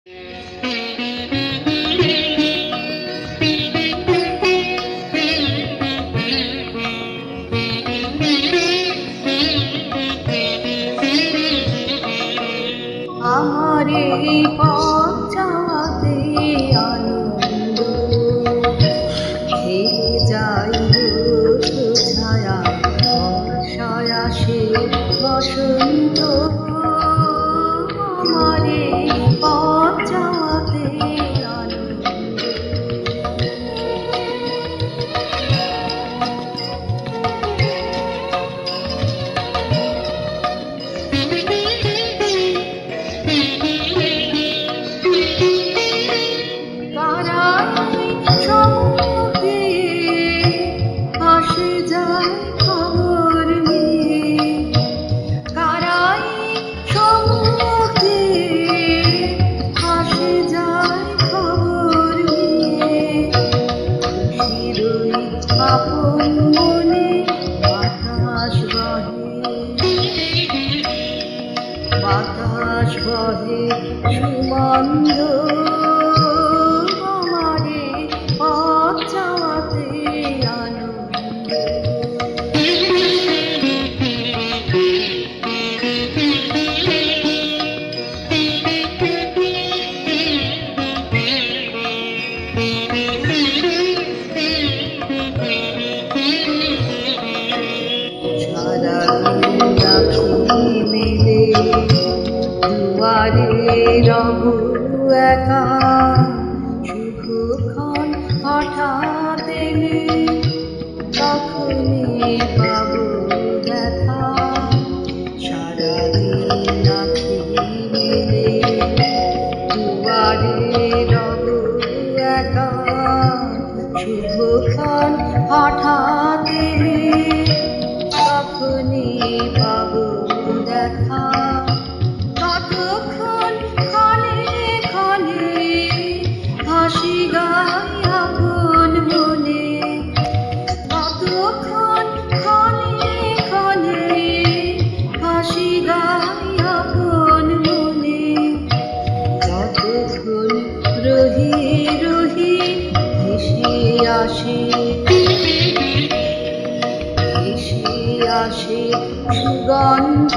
আমার এই পথ চলাতে আনন্দ খেলে যাই ছায়া বর্ষায় আসে বসন্ত। আমার এই পথ চলাতে আনন্দ। আপন মনে বাতাস বহে সুমন্দ। আমারে পথ চলাতে আনন্দ। সারাদিন আঁখি মেলে দুয়ারে রব একা, শুভক্ষণ হঠাৎ এলে তখনই পাব দেখা। সারাদিন আঁখি মেলে দুয়ারে রব একা, শুভক্ষণ হঠাৎ এলে তখনই পাব দেখা। ততক্ষণ ক্ষণে ক্ষণে হাসি গাই আপন মনে। ততক্ষণ ক্ষণে ক্ষণে হাসি গাই আপন মনে। ততক্ষণ রহি রহি ভেসে আসে সুগন্ধ।